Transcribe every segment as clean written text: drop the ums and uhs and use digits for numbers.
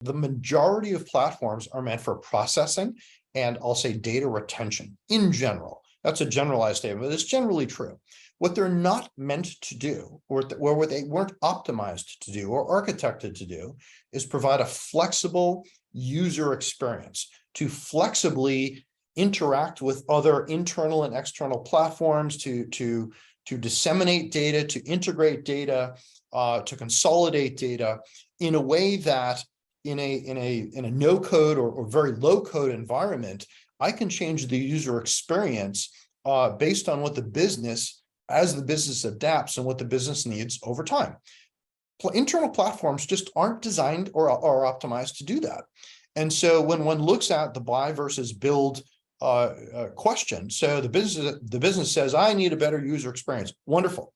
The majority of platforms are meant for processing and I'll say data retention in general. That's a generalized statement, but it's generally true. What they're not meant to do, or what they weren't optimized to do or architected to do, is provide a flexible user experience to flexibly interact with other internal and external platforms, to disseminate data, to integrate data, to consolidate data in a way that in a no code or very low code environment, I can change the user experience based on what the business, as the business adapts and what the business needs over time. Internal platforms just aren't designed or optimized to do that. And so when one looks at the buy versus build question, so the business says, I need a better user experience. Wonderful.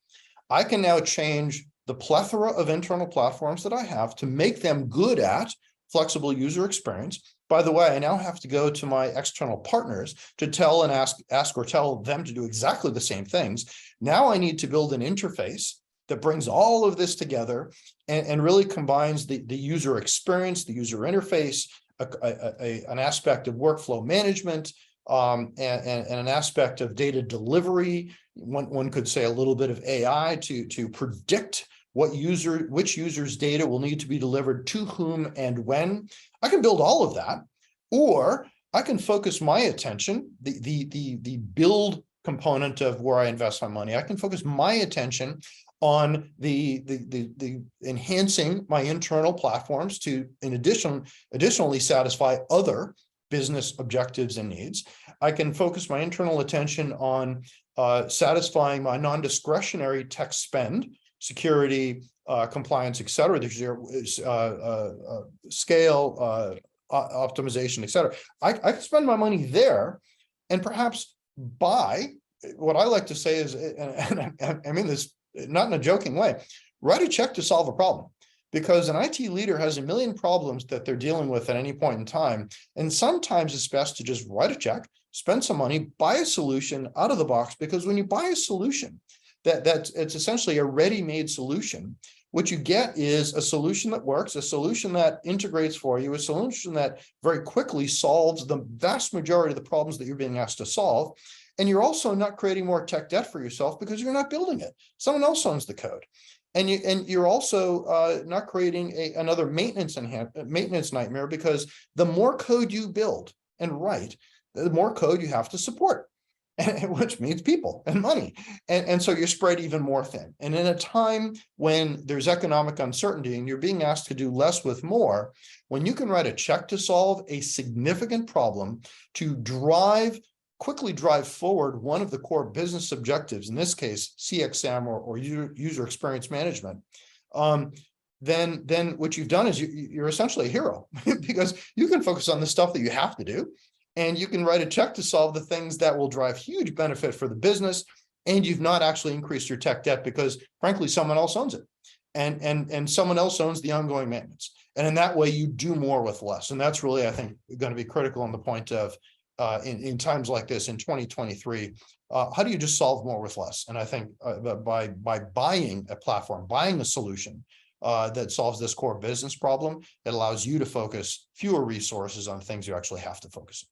I can now change the plethora of internal platforms that I have to make them good at flexible user experience. By the way, I now have to go to my external partners to tell and ask or tell them to do exactly the same things. Now I need to build an interface that brings all of this together and really combines the user experience, the user interface, an aspect of workflow management, and an aspect of data delivery. One could say a little bit of AI to predict which user's data will need to be delivered to whom and when. I can build all of that, or I can focus my attention, the build component of where I invest my money. I can focus my attention on the enhancing my internal platforms to, additionally satisfy other business objectives and needs. I can focus my internal attention on satisfying my non-discretionary tech spend, security, compliance, et cetera. There's scale, optimization, et cetera. I can spend my money there and perhaps buy what I like to say is, and I mean this not in a joking way, write a check to solve a problem. Because an IT leader has a million problems that they're dealing with at any point in time. And sometimes it's best to just write a check, spend some money, buy a solution out of the box, because when you buy a solution, it's essentially a ready-made solution. What you get is a solution that works, a solution that integrates for you, a solution that very quickly solves the vast majority of the problems that you're being asked to solve. And you're also not creating more tech debt for yourself because you're not building it. Someone else owns the code. And you're also not creating another maintenance nightmare, because the more code you build and write, the more code you have to support, which means people and money. And so you're spread even more thin. And in a time when there's economic uncertainty and you're being asked to do less with more, when you can write a check to solve a significant problem to quickly drive forward one of the core business objectives, in this case, CXM or user experience management, then what you've done is you're essentially a hero because you can focus on the stuff that you have to do, and you can write a check to solve the things that will drive huge benefit for the business, and you've not actually increased your tech debt because, frankly, someone else owns it, and someone else owns the ongoing maintenance. And in that way, you do more with less. And that's really, I think, going to be critical on the point of in times like this in 2023, how do you just solve more with less? And I think by buying a platform, buying a solution that solves this core business problem, it allows you to focus fewer resources on things you actually have to focus on.